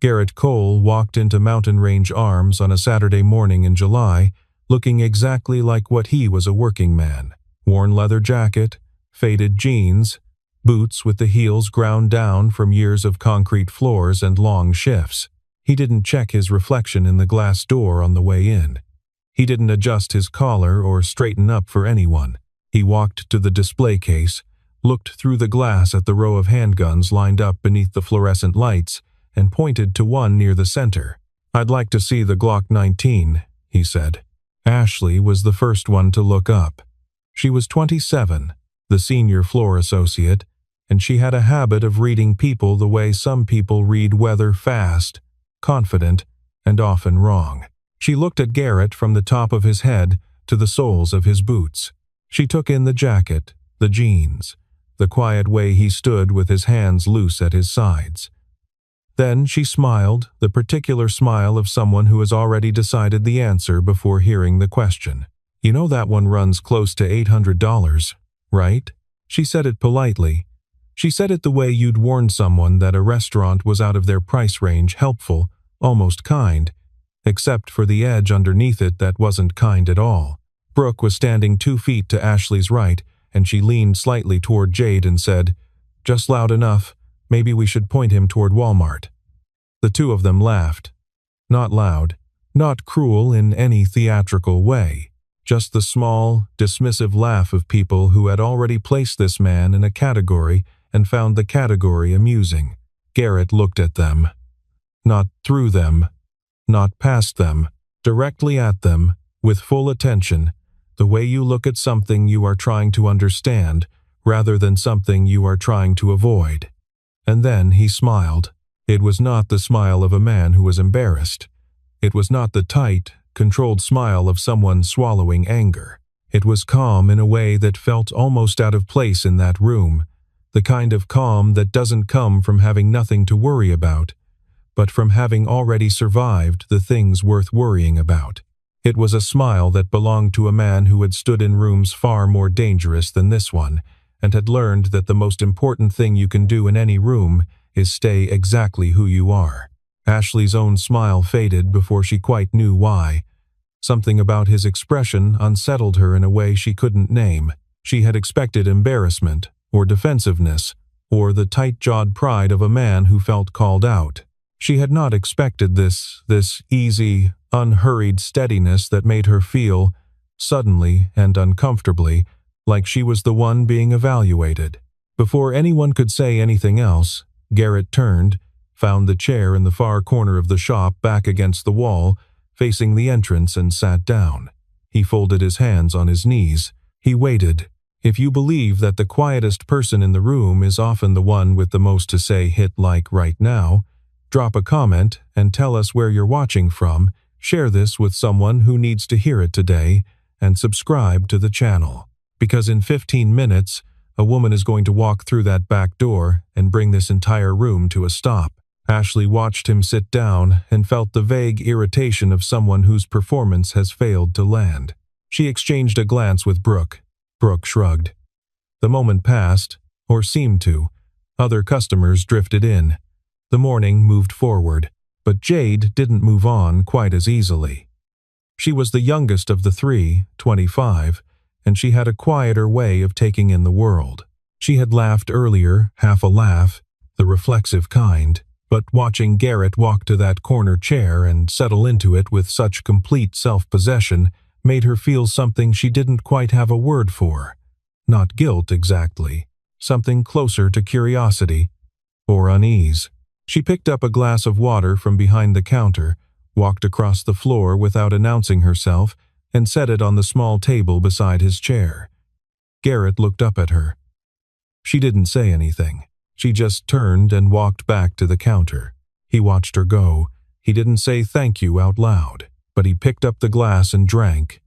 Garrett Cole walked into Mountain Range Arms on a Saturday morning in July, looking exactly like what he was, a working man. Worn leather jacket, faded jeans, boots with the heels ground down from years of concrete floors and long shifts. He didn't check his reflection in the glass door on the way in. He didn't adjust his collar or straighten up for anyone. He walked to the display case, looked through the glass at the row of handguns lined up beneath the fluorescent lights, and pointed to one near the center. "I'd like to see the Glock 19, he said. Ashley was the first one to look up. She was 27, the senior floor associate, and she had a habit of reading people the way some people read weather: fast, confident, and often wrong. She looked at Garrett from the top of his head to the soles of his boots. She took in the jacket, the jeans, the quiet way he stood with his hands loose at his sides. Then she smiled, the particular smile of someone who has already decided the answer before hearing the question. "You know that one runs close to $800, right?" She said it politely. She said it the way you'd warn someone that a restaurant was out of their price range, helpful, almost kind, except for the edge underneath it that wasn't kind at all. Brooke was standing 2 feet to Ashley's right, and she leaned slightly toward Jade and said, "Just loud enough. Maybe we should point him toward Walmart." The two of them laughed. Not loud, not cruel in any theatrical way, just the small, dismissive laugh of people who had already placed this man in a category and found the category amusing. Garrett looked at them. Not through them, not past them, directly at them, with full attention, the way you look at something you are trying to understand, rather than something you are trying to avoid. And then he smiled. It was not the smile of a man who was embarrassed. It was not the tight, controlled smile of someone swallowing anger. It was calm in a way that felt almost out of place in that room, the kind of calm that doesn't come from having nothing to worry about, but from having already survived the things worth worrying about. It was a smile that belonged to a man who had stood in rooms far more dangerous than this one, and had learned that the most important thing you can do in any room is stay exactly who you are. Ashley's own smile faded before she quite knew why. Something about his expression unsettled her in a way she couldn't name. She had expected embarrassment, or defensiveness, or the tight-jawed pride of a man who felt called out. She had not expected this easy, unhurried steadiness that made her feel, suddenly and uncomfortably, like she was the one being evaluated. Before anyone could say anything else, Garrett turned, found the chair in the far corner of the shop back against the wall, facing the entrance, and sat down. He folded his hands on his knees. He waited. If you believe that the quietest person in the room is often the one with the most to say, hit like right now. Drop a comment and tell us where you're watching from, share this with someone who needs to hear it today, and subscribe to the channel. Because in 15 minutes, a woman is going to walk through that back door and bring this entire room to a stop. Ashley watched him sit down and felt the vague irritation of someone whose performance has failed to land. She exchanged a glance with Brooke. Brooke shrugged. The moment passed, or seemed to. Other customers drifted in. The morning moved forward, but Jade didn't move on quite as easily. She was the youngest of the three, 25, and she had a quieter way of taking in the world. She had laughed earlier, half a laugh, the reflexive kind, but watching Garrett walk to that corner chair and settle into it with such complete self-possession made her feel something she didn't quite have a word for. Not guilt exactly, something closer to curiosity, or unease. She picked up a glass of water from behind the counter, walked across the floor without announcing herself, and set it on the small table beside his chair. Garrett looked up at her. She didn't say anything. She just turned and walked back to the counter. He watched her go. He didn't say thank you out loud, but he picked up the glass and drank.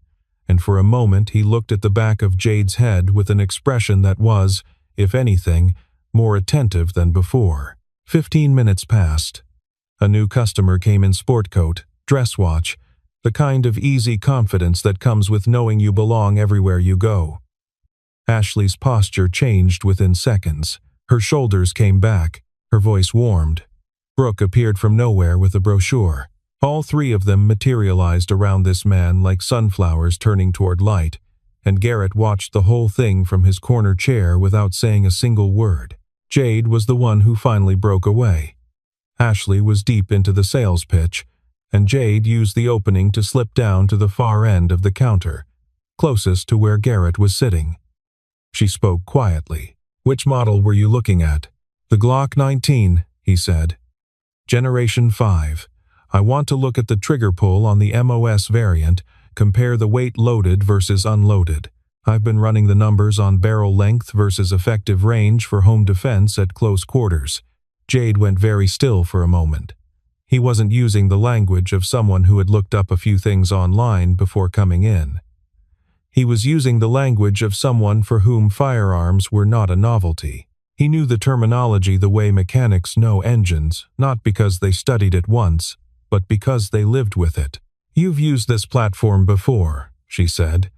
And for a moment he looked at the back of Jade's head with an expression that was, if anything, more attentive than before. 15 minutes passed. A new customer came in sport coat, dress watch, the kind of easy confidence that comes with knowing you belong everywhere you go. Ashley's posture changed within seconds. Her shoulders came back. Her voice warmed. Brooke appeared from nowhere with a brochure. All three of them materialized around this man like sunflowers turning toward light, and Garrett watched the whole thing from his corner chair without saying a single word. Jade was the one who finally broke away. Ashley was deep into the sales pitch, and Jade used the opening to slip down to the far end of the counter, closest to where Garrett was sitting. She spoke quietly. "Which model were you looking at?" "The Glock 19, he said. "Generation 5. I want to look at the trigger pull on the MOS variant, compare the weight loaded versus unloaded. I've been running the numbers on barrel length versus effective range for home defense at close quarters." Jade went very still for a moment. He wasn't using the language of someone who had looked up a few things online before coming in. He was using the language of someone for whom firearms were not a novelty. He knew the terminology the way mechanics know engines, not because they studied it once, but because they lived with it. "You've used this platform before," she said.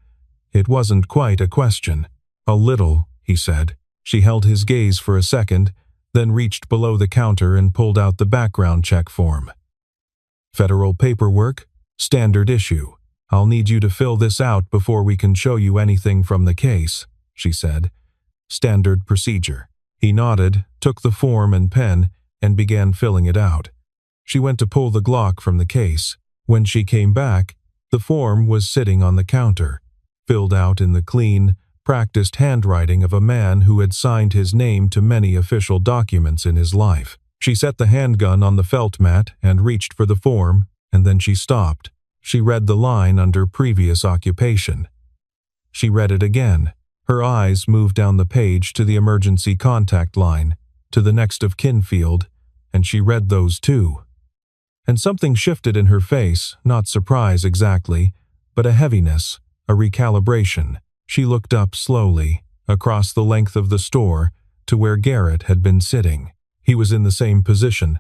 It wasn't quite a question. "A little," he said. She held his gaze for a second, then reached below the counter and pulled out the background check form. "Federal paperwork, standard issue. I'll need you to fill this out before we can show you anything from the case," she said. "Standard procedure." He nodded, took the form and pen, and began filling it out. She went to pull the Glock from the case. When she came back, the form was sitting on the counter, filled out in the clean, practiced handwriting of a man who had signed his name to many official documents in his life. She set the handgun on the felt mat and reached for the form, and then she stopped. She read the line under previous occupation. She read it again. Her eyes moved down the page to the emergency contact line, to the next of kin field, and she read those too. And something shifted in her face, not surprise exactly, but a heaviness, a recalibration. She looked up slowly, across the length of the store, to where Garrett had been sitting. He was in the same position.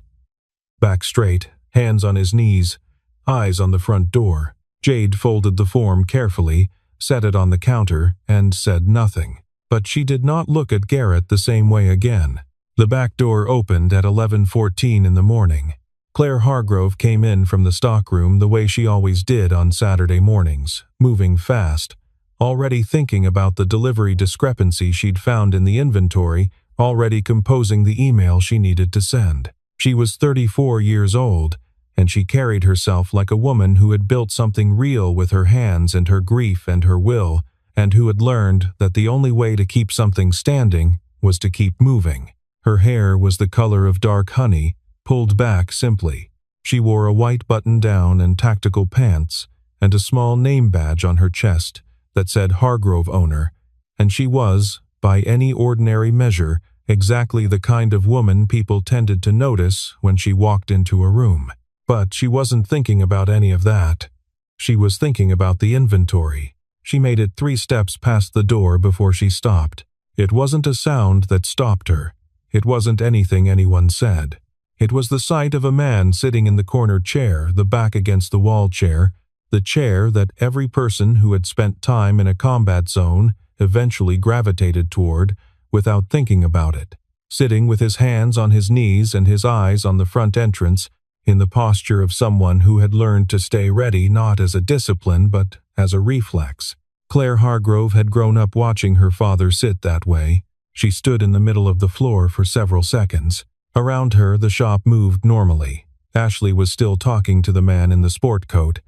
Back straight, hands on his knees, eyes on the front door. Jade folded the form carefully, set it on the counter, and said nothing. But she did not look at Garrett the same way again. The back door opened at 11:14 in the morning. Claire Hargrove came in from the stockroom the way she always did on Saturday mornings, moving fast, already thinking about the delivery discrepancy she'd found in the inventory, already composing the email she needed to send. She was 34 years old, and she carried herself like a woman who had built something real with her hands and her grief and her will, and who had learned that the only way to keep something standing was to keep moving. Her hair was the color of dark honey, pulled back simply. She wore a white button-down and tactical pants, and a small name badge on her chest that said Hargrove owner, and she was, by any ordinary measure, exactly the kind of woman people tended to notice when she walked into a room. But she wasn't thinking about any of that. She was thinking about the inventory. She made it 3 steps past the door before she stopped. It wasn't a sound that stopped her. It wasn't anything anyone said. It was the sight of a man sitting in the corner chair, the back against the wall chair, the chair that every person who had spent time in a combat zone eventually gravitated toward without thinking about it, sitting with his hands on his knees and his eyes on the front entrance, in the posture of someone who had learned to stay ready not as a discipline but as a reflex. Claire Hargrove had grown up watching her father sit that way. She stood in the middle of the floor for several seconds. Around her, the shop moved normally. Ashley was still talking to the man in the sport coat.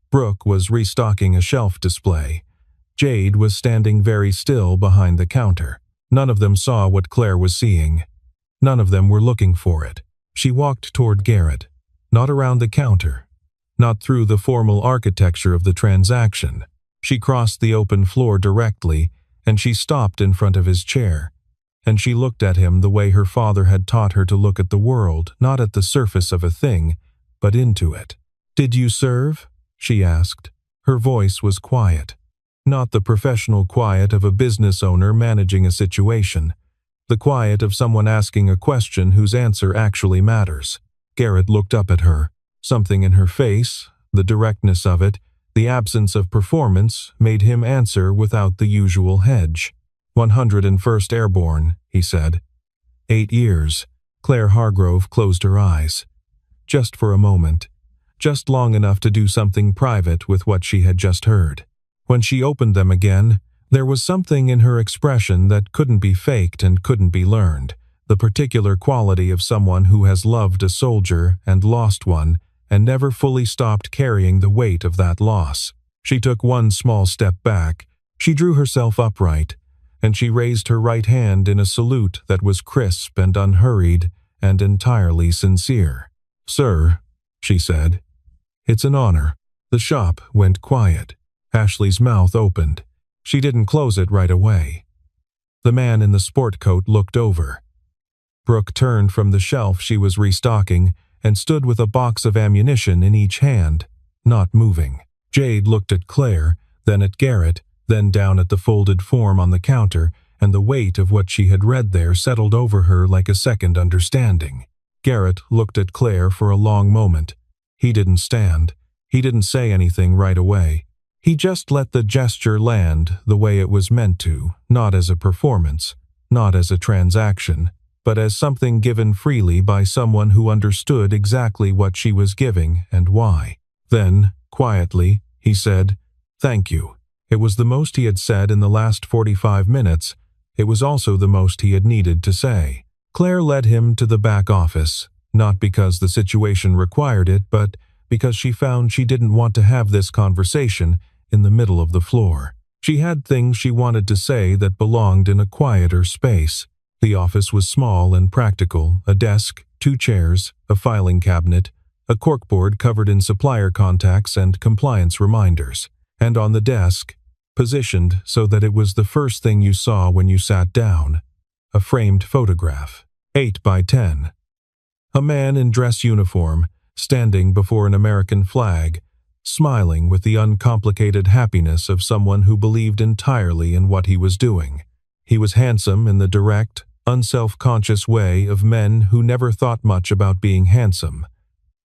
Brooke was restocking a shelf display. Jade was standing very still behind the counter. None of them saw what Claire was seeing. None of them were looking for it. She walked toward Garrett, not around the counter, not through the formal architecture of the transaction. She crossed the open floor directly, and she stopped in front of his chair. And she looked at him the way her father had taught her to look at the world, not at the surface of a thing, but into it. "Did you serve?" she asked. Her voice was quiet. Not the professional quiet of a business owner managing a situation. The quiet of someone asking a question whose answer actually matters. Garrett looked up at her. Something in her face, the directness of it, the absence of performance, made him answer without the usual hedge. 101st Airborne, he said. 8 years. Claire Hargrove closed her eyes. just for a moment, just long enough to do something private with what she had just heard. When she opened them again, there was something in her expression that couldn't be faked and couldn't be learned, the particular quality of someone who has loved a soldier and lost one and never fully stopped carrying the weight of that loss. She took one small step back, she drew herself upright, and she raised her right hand in a salute that was crisp and unhurried and entirely sincere. "Sir," she said, "it's an honor." The shop went quiet. Ashley's mouth opened. She didn't close it right away. The man in the sport coat looked over. Brooke turned from the shelf she was restocking and stood with a box of ammunition in each hand, not moving. Jade looked at Claire, then at Garrett, then down at the folded form on the counter, and the weight of what she had read there settled over her like a second understanding. Garrett looked at Claire for a long moment. He didn't stand. He didn't say anything right away. He just let the gesture land the way it was meant to, not as a performance, not as a transaction, but as something given freely by someone who understood exactly what she was giving and why. Then, quietly, he said, "Thank you." It was the most he had said in the last 45 minutes. It was also the most he had needed to say. Claire led him to the back office, not because the situation required it, but because she found she didn't want to have this conversation in the middle of the floor. She had things she wanted to say that belonged in a quieter space. The office was small and practical, a desk, 2 chairs, a filing cabinet, a corkboard covered in supplier contacts and compliance reminders, and on the desk, positioned so that it was the first thing you saw when you sat down, a framed photograph, 8 by 10. A man in dress uniform, standing before an American flag, smiling with the uncomplicated happiness of someone who believed entirely in what he was doing. He was handsome in the direct, unself-conscious way of men who never thought much about being handsome,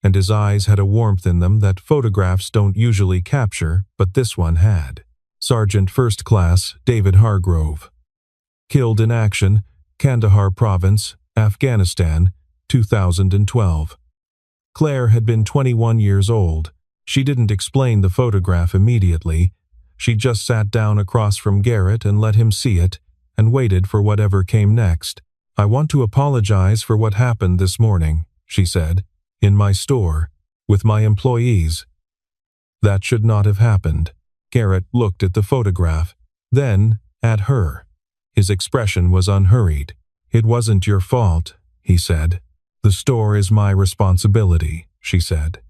and his eyes had a warmth in them that photographs don't usually capture, but this one had. Sergeant First Class David Hargrove. Killed in action, Kandahar Province, Afghanistan, 2012. Claire had been 21 years old. She didn't explain the photograph immediately. She just sat down across from Garrett and let him see it, and waited for whatever came next. "I want to apologize for what happened this morning," she said, "in my store, with my employees. That should not have happened." Garrett looked at the photograph, then at her. His expression was unhurried. "It wasn't your fault," he said. "The store is my responsibility," she said.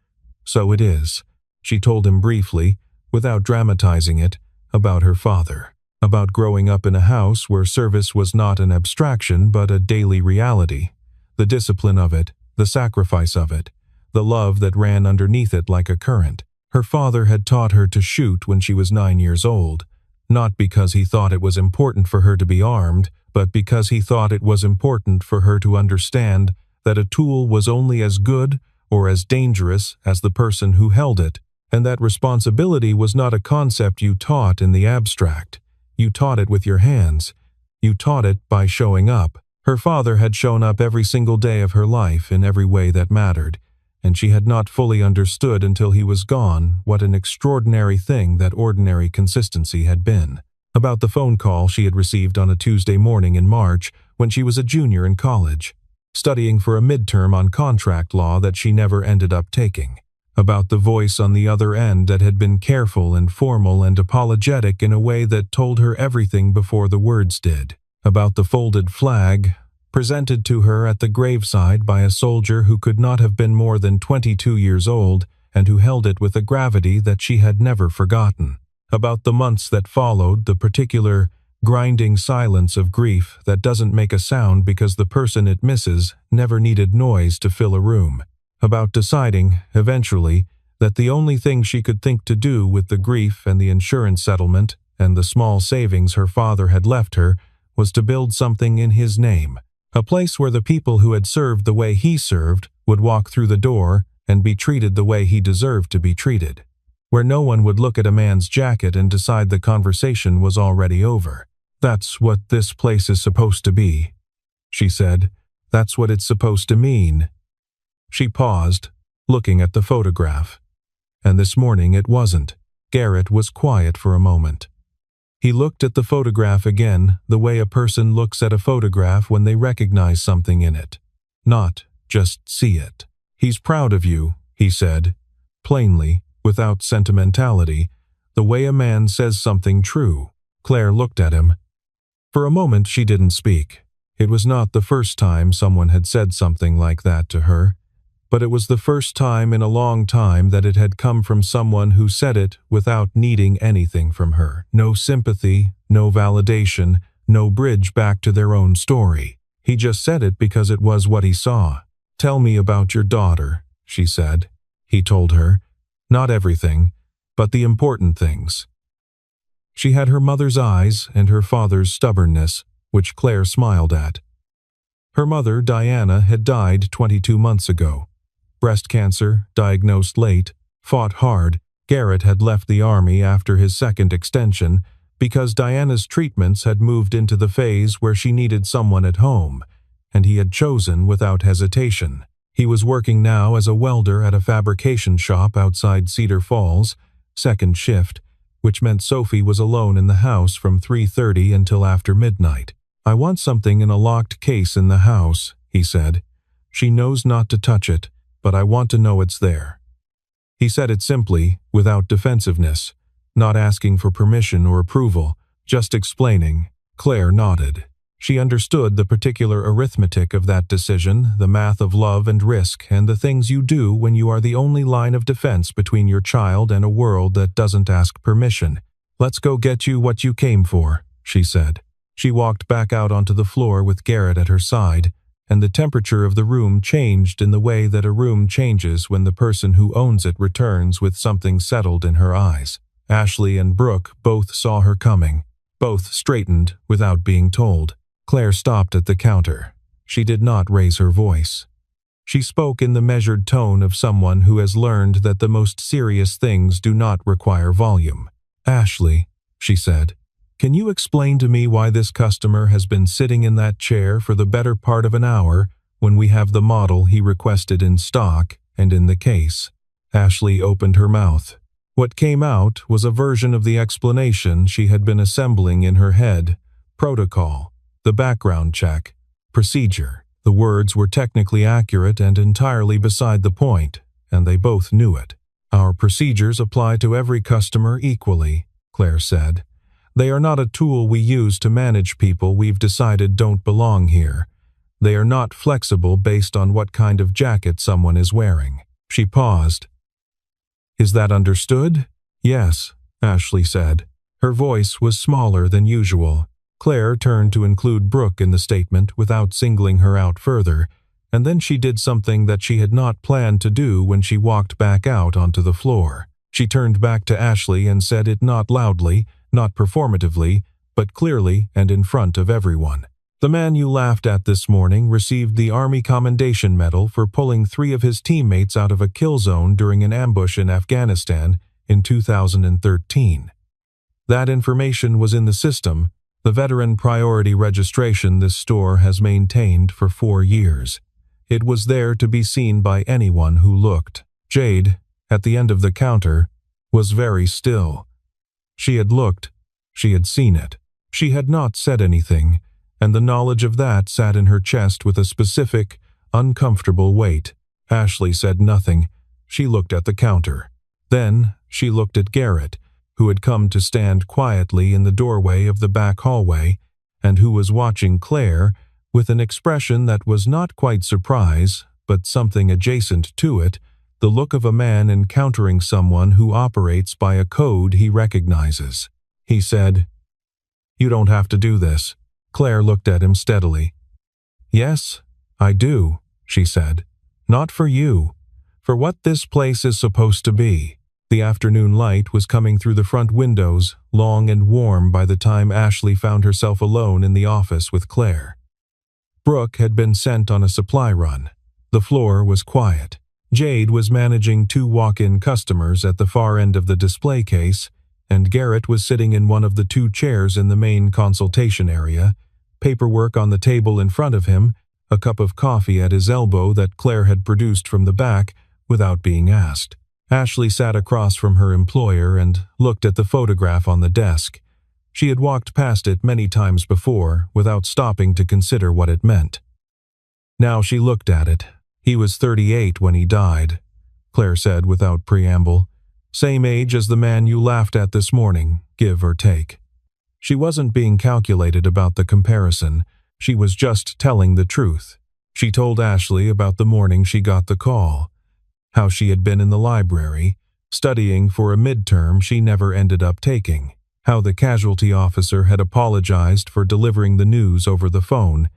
"So it is." She told him briefly, without dramatizing it, about her father, about growing up in a house where service was not an abstraction but a daily reality, the discipline of it, the sacrifice of it, the love that ran underneath it like a current. Her father had taught her to shoot when she was 9 years old, not because he thought it was important for her to be armed, but because he thought it was important for her to understand that a tool was only as good or as dangerous as the person who held it, and that responsibility was not a concept you taught in the abstract. You taught it with your hands. You taught it by showing up. Her father had shown up every single day of her life in every way that mattered, and she had not fully understood until he was gone what an extraordinary thing that ordinary consistency had been. About the phone call she had received on a Tuesday morning in March when she was a junior in college, studying for a midterm on contract law that she never ended up taking. About the voice on the other end that had been careful and formal and apologetic in a way that told her everything before the words did. About the folded flag, presented to her at the graveside by a soldier who could not have been more than 22 years old and who held it with a gravity that she had never forgotten. About the months that followed, the particular grinding silence of grief that doesn't make a sound because the person it misses never needed noise to fill a room. About deciding, eventually, that the only thing she could think to do with the grief and the insurance settlement and the small savings her father had left her was to build something in his name, a place where the people who had served the way he served would walk through the door and be treated the way he deserved to be treated, where no one would look at a man's jacket and decide the conversation was already over. "That's what this place is supposed to be," she said. "That's what it's supposed to mean." She paused, looking at the photograph. And this morning it wasn't. Garrett was quiet for a moment. He looked at the photograph again, the way a person looks at a photograph when they recognize something in it. Not just see it. "He's proud of you," he said, plainly, without sentimentality, the way a man says something true. Claire looked at him. For a moment she didn't speak. It was not the first time someone had said something like that to her, but it was the first time in a long time that it had come from someone who said it without needing anything from her. No sympathy, no validation, no bridge back to their own story. He just said it because it was what he saw. "Tell me about your daughter," she said. He told her. Not everything, but the important things. She had her mother's eyes and her father's stubbornness, which Claire smiled at. Her mother, Diana, had died 22 months ago. Breast cancer, diagnosed late, fought hard. Garrett had left the army after his second extension because Diana's treatments had moved into the phase where she needed someone at home, and he had chosen without hesitation. He was working now as a welder at a fabrication shop outside Cedar Falls, second shift, which meant Sophie was alone in the house from 3:30 until after midnight. "I want something in a locked case in the house," he said. "She knows not to touch it, but I want to know it's there." He said it simply, without defensiveness, not asking for permission or approval, just explaining. Claire nodded. She understood the particular arithmetic of that decision, the math of love and risk, and the things you do when you are the only line of defense between your child and a world that doesn't ask permission. "Let's go get you what you came for," she said. She walked back out onto the floor with Garrett at her side, and the temperature of the room changed in the way that a room changes when the person who owns it returns with something settled in her eyes. Ashley and Brooke both saw her coming. Both straightened without being told. Claire stopped at the counter. She did not raise her voice. She spoke in the measured tone of someone who has learned that the most serious things do not require volume. "Ashley," she said, "can you explain to me why this customer has been sitting in that chair for the better part of an hour when we have the model he requested in stock and in the case?" Ashley opened her mouth. What came out was a version of the explanation she had been assembling in her head. Protocol. The background check. Procedure. The words were technically accurate and entirely beside the point, and they both knew it. "Our procedures apply to every customer equally," Claire said. "They are not a tool we use to manage people we've decided don't belong here. They are not flexible based on what kind of jacket someone is wearing." She paused. "Is that understood?" "Yes," Ashley said. Her voice was smaller than usual. Claire turned to include Brooke in the statement without singling her out further, and then she did something that she had not planned to do when she walked back out onto the floor. She turned back to Ashley and said it not loudly, not performatively, but clearly and in front of everyone. "The man you laughed at this morning received the Army Commendation Medal for pulling 3 of his teammates out of a kill zone during an ambush in Afghanistan in 2013. That information was in the system, the veteran priority registration this store has maintained for 4 years. It was there to be seen by anyone who looked." Jade, at the end of the counter, was very still. She had looked, she had seen it. She had not said anything, and the knowledge of that sat in her chest with a specific, uncomfortable weight. Ashley said nothing. She looked at the counter. Then she looked at Garrett, who had come to stand quietly in the doorway of the back hallway, and who was watching Claire with an expression that was not quite surprise, but something adjacent to it, the look of a man encountering someone who operates by a code he recognizes. He said, "You don't have to do this." Claire looked at him steadily. "Yes, I do," she said. "Not for you. For what this place is supposed to be." The afternoon light was coming through the front windows, long and warm by the time Ashley found herself alone in the office with Claire. Brooke had been sent on a supply run. The floor was quiet. Jade was managing 2 walk-in customers at the far end of the display case, and Garrett was sitting in one of the 2 chairs in the main consultation area, paperwork on the table in front of him, a cup of coffee at his elbow that Claire had produced from the back, without being asked. Ashley sat across from her employer and looked at the photograph on the desk. She had walked past it many times before without stopping to consider what it meant. Now she looked at it. He was 38 when he died, Claire said without preamble. Same age as the man you laughed at this morning, give or take. She wasn't being calculated about the comparison. She was just telling the truth. She told Ashley about the morning she got the call, how she had been in the library, studying for a midterm she never ended up taking, how the casualty officer had apologized for delivering the news over the phone,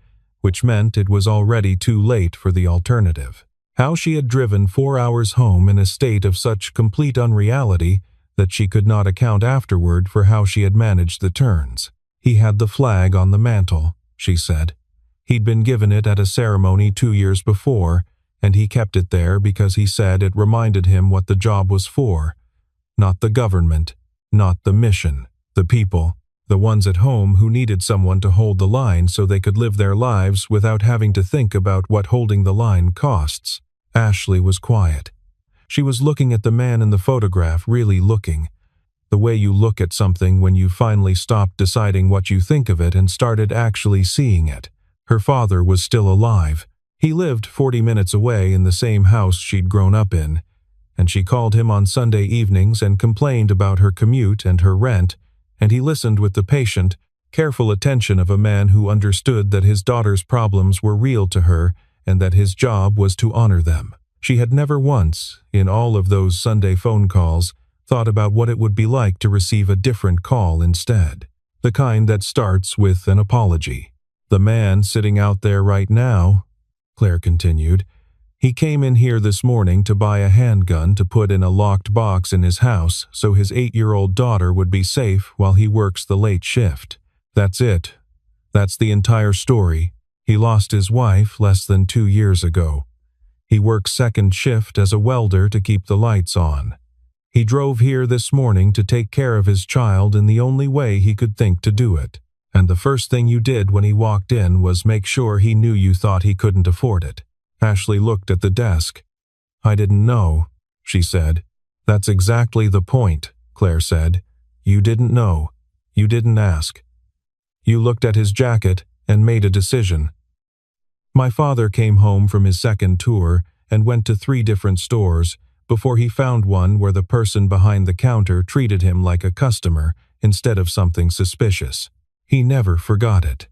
which meant it was already too late for the alternative. How she had driven 4 hours home in a state of such complete unreality that she could not account afterward for how she had managed the turns. He had the flag on the mantel, she said. He'd been given it at a ceremony 2 years before, and he kept it there because he said it reminded him what the job was for. Not the government, not the mission, the people, the ones at home who needed someone to hold the line so they could live their lives without having to think about what holding the line costs. Ashley was quiet. She was looking at the man in the photograph, really looking. The way you look at something when you finally stopped deciding what you think of it and started actually seeing it. Her father was still alive. He lived 40 minutes away in the same house she'd grown up in, and she called him on Sunday evenings and complained about her commute and her rent, and he listened with the patient, careful attention of a man who understood that his daughter's problems were real to her and that his job was to honor them. She had never once, in all of those Sunday phone calls, thought about what it would be like to receive a different call instead. The kind that starts with an apology. The man sitting out there right now, Claire continued, he came in here this morning to buy a handgun to put in a locked box in his house so his 8-year-old daughter would be safe while he works the late shift. That's it. That's the entire story. He lost his wife less than 2 years ago. He works second shift as a welder to keep the lights on. He drove here this morning to take care of his child in the only way he could think to do it. And the first thing you did when he walked in was make sure he knew you thought he couldn't afford it. Ashley looked at the desk. I didn't know, she said. That's exactly the point, Claire said. You didn't know. You didn't ask. You looked at his jacket and made a decision. My father came home from his second tour and went to 3 different stores before he found one where the person behind the counter treated him like a customer instead of something suspicious. He never forgot it.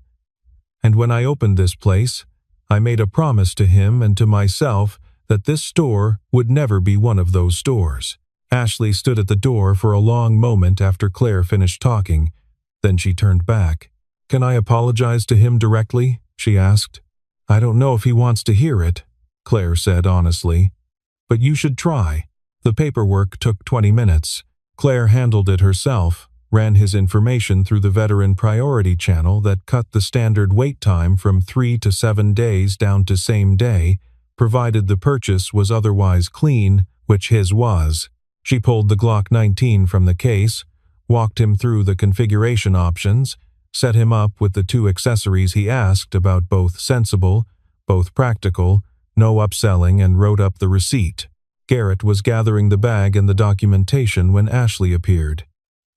And when I opened this place, I made a promise to him and to myself that this store would never be one of those stores. Ashley stood at the door for a long moment after Claire finished talking. Then she turned back. Can I apologize to him directly? She asked. I don't know if he wants to hear it, Claire said honestly. But you should try. The paperwork took 20 minutes. Claire handled it herself, ran his information through the veteran priority channel that cut the standard wait time from 3 to 7 days down to same day, provided the purchase was otherwise clean, which his was. She pulled the Glock 19 from the case, walked him through the configuration options, set him up with the 2 accessories he asked about, both sensible, both practical, no upselling, and wrote up the receipt. Garrett was gathering the bag and the documentation when Ashley appeared.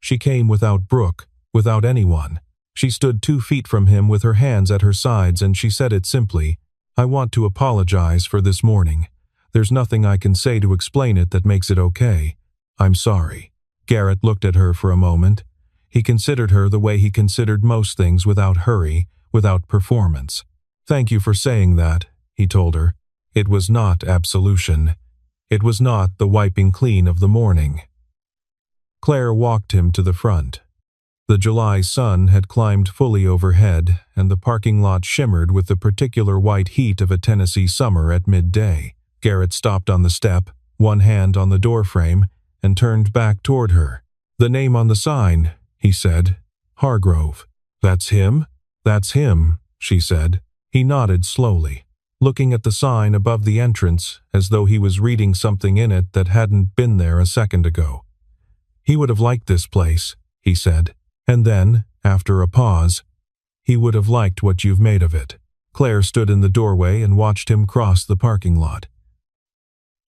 She came without Brooke, without anyone. She stood 2 feet from him with her hands at her sides, and she said it simply, I want to apologize for this morning. There's nothing I can say to explain it that makes it okay. I'm sorry. Garrett looked at her for a moment. He considered her the way he considered most things, without hurry, without performance. Thank you for saying that, he told her. It was not absolution. It was not the wiping clean of the morning. Claire walked him to the front. The July sun had climbed fully overhead, and the parking lot shimmered with the particular white heat of a Tennessee summer at midday. Garrett stopped on the step, one hand on the doorframe, and turned back toward her. The name on the sign, he said. Hargrove. That's him? That's him, she said. He nodded slowly, looking at the sign above the entrance as though he was reading something in it that hadn't been there a second ago. He would have liked this place, he said. And then, after a pause, he would have liked what you've made of it. Claire stood in the doorway and watched him cross the parking lot.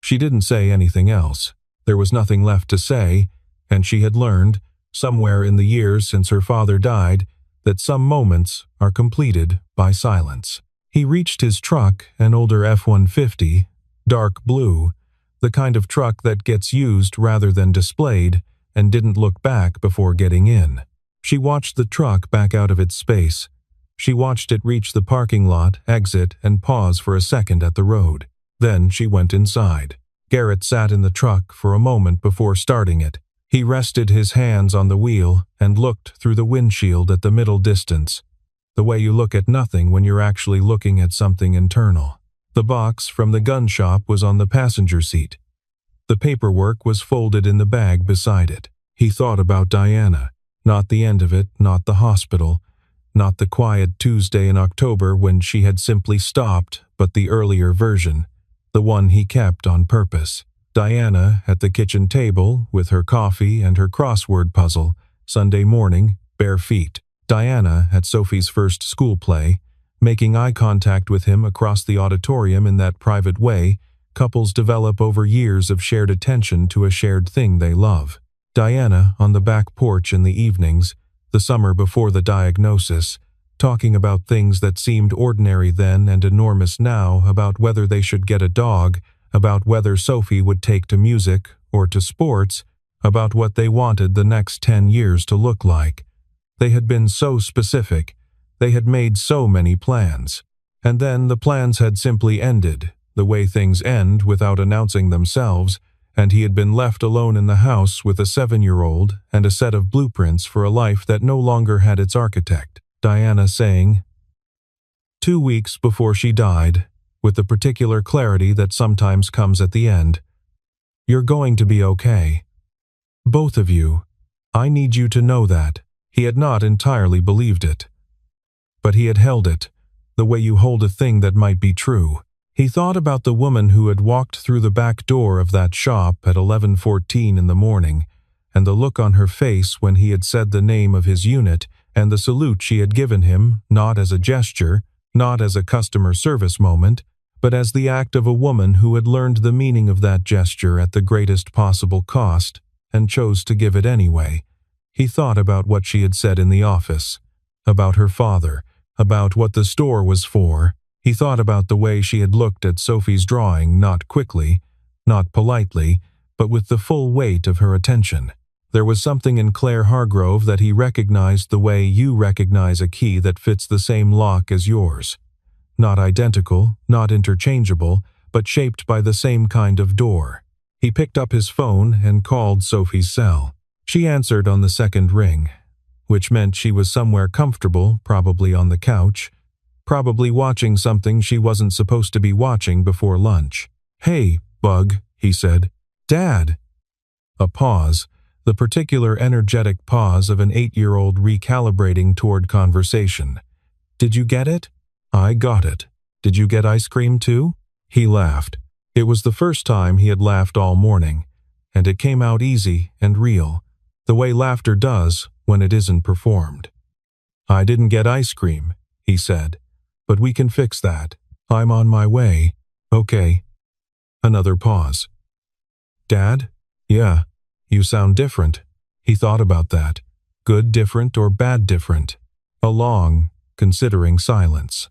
She didn't say anything else. There was nothing left to say, and she had learned, somewhere in the years since her father died, that some moments are completed by silence. He reached his truck, an older F-150, dark blue, the kind of truck that gets used rather than displayed, and didn't look back before getting in. She watched the truck back out of its space. She watched it reach the parking lot, exit, and pause for a second at the road. Then she went inside. Garrett sat in the truck for a moment before starting it. He rested his hands on the wheel and looked through the windshield at the middle distance, the way you look at nothing when you're actually looking at something internal. The box from the gun shop was on the passenger seat. The paperwork was folded in the bag beside it. He thought about Diana. Not the end of it, not the hospital, not the quiet Tuesday in October when she had simply stopped, but the earlier version, the one he kept on purpose. Diana at the kitchen table with her coffee and her crossword puzzle, Sunday morning, bare feet. Diana at Sophie's first school play, making eye contact with him across the auditorium in that private way couples develop over years of shared attention to a shared thing they love. Diana on the back porch in the evenings, the summer before the diagnosis, talking about things that seemed ordinary then and enormous now, about whether they should get a dog, about whether Sophie would take to music or to sports, about what they wanted the next 10 years to look like. They had been so specific. They had made so many plans. And then the plans had simply ended, the way things end without announcing themselves, and he had been left alone in the house with a 7-year-old and a set of blueprints for a life that no longer had its architect. Diana saying, 2 weeks before she died, with the particular clarity that sometimes comes at the end, "You're going to be okay. Both of you. I need you to know that." He had not entirely believed it. But he had held it, the way you hold a thing that might be true. He thought about the woman who had walked through the back door of that shop at 11:14 in the morning, and the look on her face when he had said the name of his unit, and the salute she had given him, not as a gesture, not as a customer service moment, but as the act of a woman who had learned the meaning of that gesture at the greatest possible cost, and chose to give it anyway. He thought about what she had said in the office, about her father, about what the store was for. He thought about the way she had looked at Sophie's drawing, not quickly, not politely, but with the full weight of her attention. There was something in Claire Hargrove that he recognized the way you recognize a key that fits the same lock as yours. Not identical, not interchangeable, but shaped by the same kind of door. He picked up his phone and called Sophie's cell. She answered on the second ring, which meant she was somewhere comfortable, probably on the couch, probably watching something she wasn't supposed to be watching before lunch. "Hey, Bug," he said. "Dad." A pause, the particular energetic pause of an 8-year-old recalibrating toward conversation. "Did you get it?" "I got it. Did you get ice cream too?" He laughed. It was the first time he had laughed all morning, and it came out easy and real, the way laughter does when it isn't performed. "I didn't get ice cream," he said, "but we can fix that. I'm on my way." "Okay." Another pause. "Dad?" "Yeah, you sound different." He thought about that. Good different or bad different? A long, considering silence.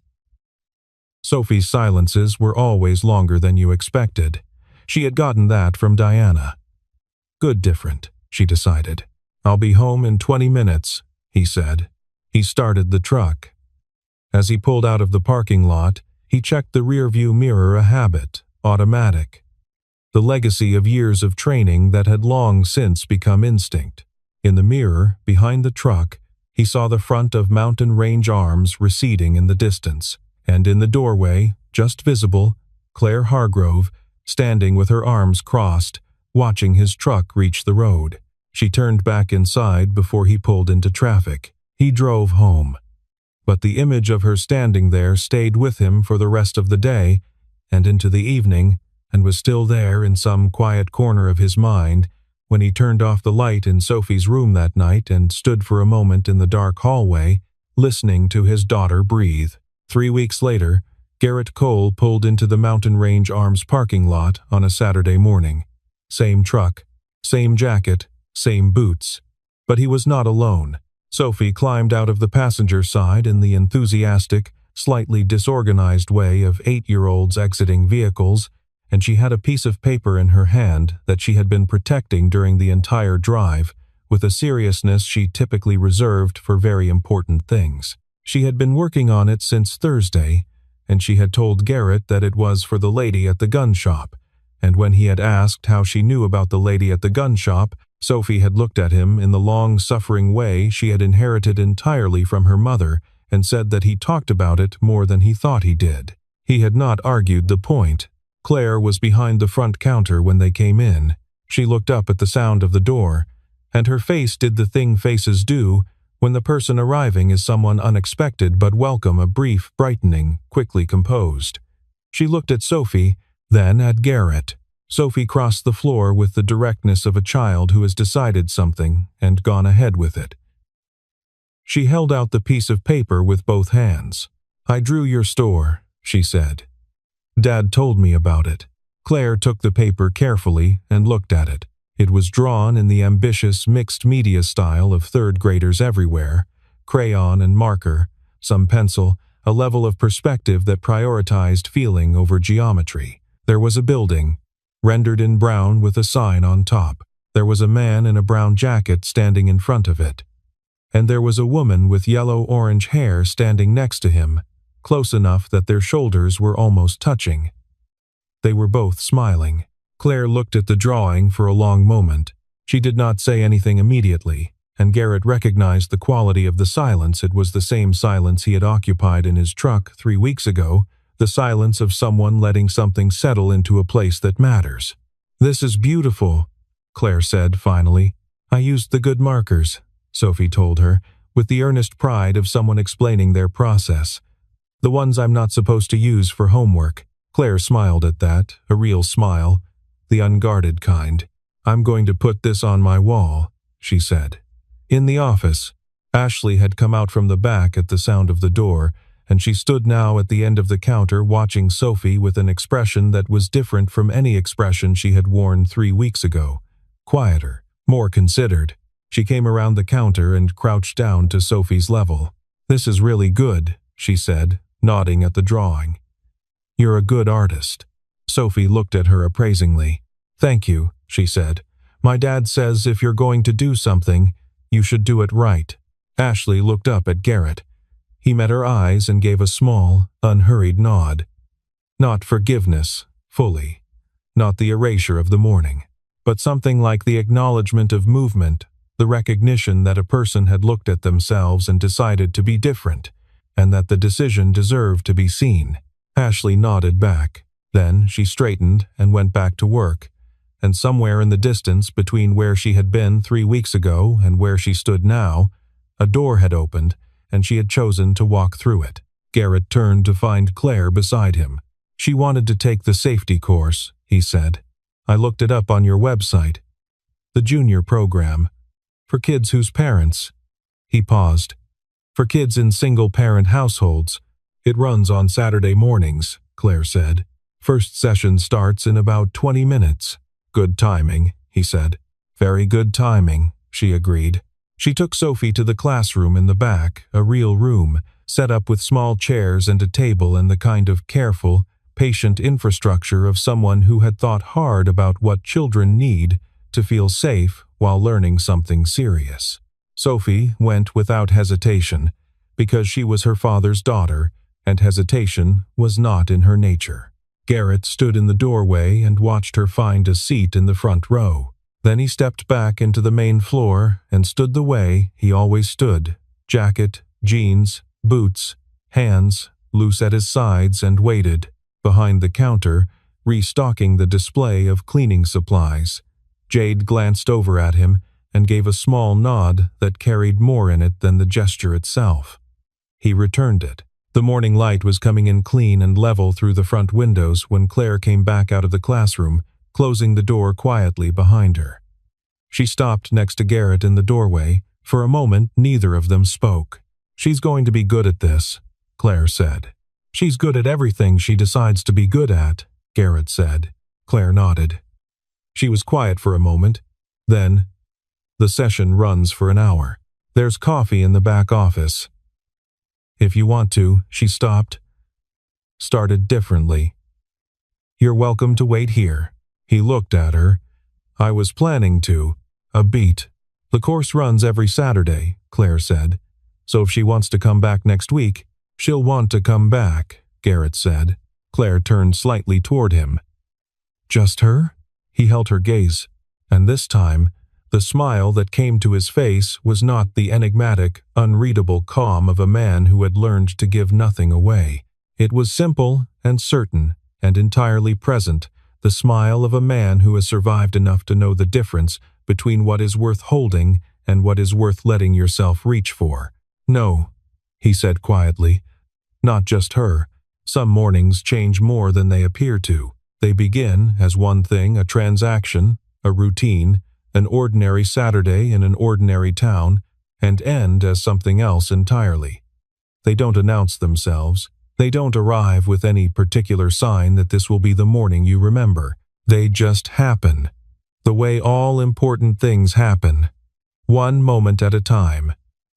Sophie's silences were always longer than you expected. She had gotten that from Diana. Good different, she decided. "I'll be home in 20 minutes, he said. He started the truck. As he pulled out of the parking lot, he checked the rearview mirror, a habit, automatic. The legacy of years of training that had long since become instinct. In the mirror, behind the truck, he saw the front of Mountain Range Arms receding in the distance, and in the doorway, just visible, Claire Hargrove, standing with her arms crossed, watching his truck reach the road. She turned back inside before he pulled into traffic. He drove home. But the image of her standing there stayed with him for the rest of the day and into the evening, and was still there in some quiet corner of his mind when he turned off the light in Sophie's room that night and stood for a moment in the dark hallway, listening to his daughter breathe. 3 weeks later, Garrett Cole pulled into the Mountain Range Arms parking lot on a Saturday morning. Same truck, same jacket, same boots. But he was not alone. Sophie climbed out of the passenger side in the enthusiastic, slightly disorganized way of 8-year-olds exiting vehicles, and she had a piece of paper in her hand that she had been protecting during the entire drive, with a seriousness she typically reserved for very important things. She had been working on it since Thursday, and she had told Garrett that it was for the lady at the gun shop, and when he had asked how she knew about the lady at the gun shop, Sophie had looked at him in the long-suffering way she had inherited entirely from her mother and said that he talked about it more than he thought he did. He had not argued the point. Claire was behind the front counter when they came in. She looked up at the sound of the door, and her face did the thing faces do when the person arriving is someone unexpected but welcome, a brief brightening, quickly composed. She looked at Sophie, then at Garrett. Sophie crossed the floor with the directness of a child who has decided something and gone ahead with it. She held out the piece of paper with both hands. "I drew your store," she said. "Dad told me about it." Claire took the paper carefully and looked at it. It was drawn in the ambitious mixed-media style of third-graders everywhere, crayon and marker, some pencil, a level of perspective that prioritized feeling over geometry. There was a building, rendered in brown with a sign on top. There was a man in a brown jacket standing in front of it. And there was a woman with yellow-orange hair standing next to him, close enough that their shoulders were almost touching. They were both smiling. Claire looked at the drawing for a long moment. She did not say anything immediately, and Garrett recognized the quality of the silence. It was the same silence he had occupied in his truck 3 weeks ago, the silence of someone letting something settle into a place that matters. "This is beautiful," Claire said finally. "I used the good markers," Sophie told her, with the earnest pride of someone explaining their process. "The ones I'm not supposed to use for homework." Claire smiled at that, a real smile, the unguarded kind. "I'm going to put this on my wall," she said. In the office, Ashley had come out from the back at the sound of the door, and she stood now at the end of the counter watching Sophie with an expression that was different from any expression she had worn 3 weeks ago. Quieter, more considered. She came around the counter and crouched down to Sophie's level. "This is really good," she said, nodding at the drawing. "You're a good artist." Sophie looked at her appraisingly. "Thank you," she said. "My dad says if you're going to do something, you should do it right." Ashley looked up at Garrett. He met her eyes and gave a small, unhurried nod. Not forgiveness, fully. Not the erasure of the morning. But something like the acknowledgement of movement, the recognition that a person had looked at themselves and decided to be different, and that the decision deserved to be seen. Ashley nodded back. Then she straightened and went back to work, and somewhere in the distance between where she had been 3 weeks ago and where she stood now, a door had opened, and she had chosen to walk through it. Garrett turned to find Claire beside him. "She wanted to take the safety course," he said. "I looked it up on your website. The junior program. For kids whose parents—" He paused. "For kids in single-parent households. It runs on Saturday mornings," Claire said. "First session starts in about 20 minutes. "Good timing," he said. "Very good timing," she agreed. She took Sophie to the classroom in the back, a real room, set up with small chairs and a table and the kind of careful, patient infrastructure of someone who had thought hard about what children need to feel safe while learning something serious. Sophie went without hesitation, because she was her father's daughter, and hesitation was not in her nature. Garrett stood in the doorway and watched her find a seat in the front row. Then he stepped back into the main floor and stood the way he always stood, jacket, jeans, boots, hands loose at his sides, and waited, behind the counter, restocking the display of cleaning supplies. Jade glanced over at him and gave a small nod that carried more in it than the gesture itself. He returned it. The morning light was coming in clean and level through the front windows when Claire came back out of the classroom, closing the door quietly behind her. She stopped next to Garrett in the doorway. For a moment, neither of them spoke. "She's going to be good at this," Claire said. She's good at everything she decides to be good at, Garrett said. Claire nodded. She was quiet for a moment. Then, the session runs for an hour. There's coffee in the back office. If you want to, she stopped. Started differently. You're welcome to wait here. He looked at her. I was planning to. A beat. The course runs every Saturday, Claire said. So if she wants to come back next week, she'll want to come back, Garrett said. Claire turned slightly toward him. Just her? He held her gaze, and this time, the smile that came to his face was not the enigmatic, unreadable calm of a man who had learned to give nothing away. It was simple and certain and entirely present, the smile of a man who has survived enough to know the difference between what is worth holding and what is worth letting yourself reach for. No, he said quietly. Not just her. Some mornings change more than they appear to. They begin as one thing, a transaction, a routine, an ordinary Saturday in an ordinary town, and end as something else entirely. They don't announce themselves. They don't arrive with any particular sign that this will be the morning you remember. They just happen. The way all important things happen. One moment at a time.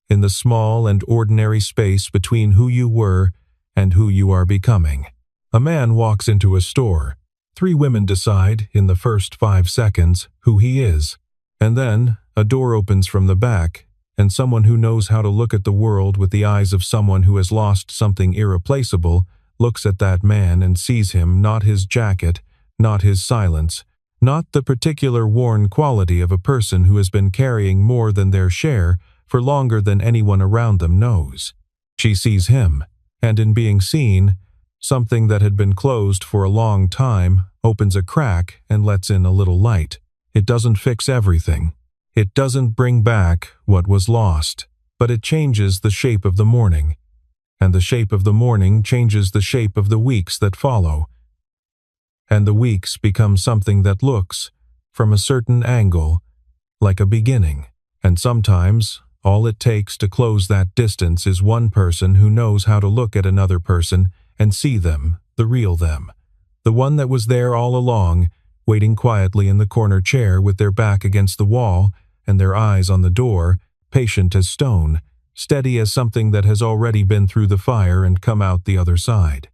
In the small and ordinary space between who you were and who you are becoming. A man walks into a store. 3 women decide, in the first 5 seconds, who he is. And then, a door opens from the back, and someone who knows how to look at the world with the eyes of someone who has lost something irreplaceable looks at that man and sees him, not his jacket, not his silence, not the particular worn quality of a person who has been carrying more than their share for longer than anyone around them knows. She sees him, and in being seen, something that had been closed for a long time opens a crack and lets in a little light. It doesn't fix everything. It doesn't bring back what was lost, but it changes the shape of the morning. And the shape of the morning changes the shape of the weeks that follow. And the weeks become something that looks, from a certain angle, like a beginning. And sometimes, all it takes to close that distance is one person who knows how to look at another person and see them, the real them. The one that was there all along, waiting quietly in the corner chair with their back against the wall and their eyes on the door, patient as stone, steady as something that has already been through the fire and come out the other side.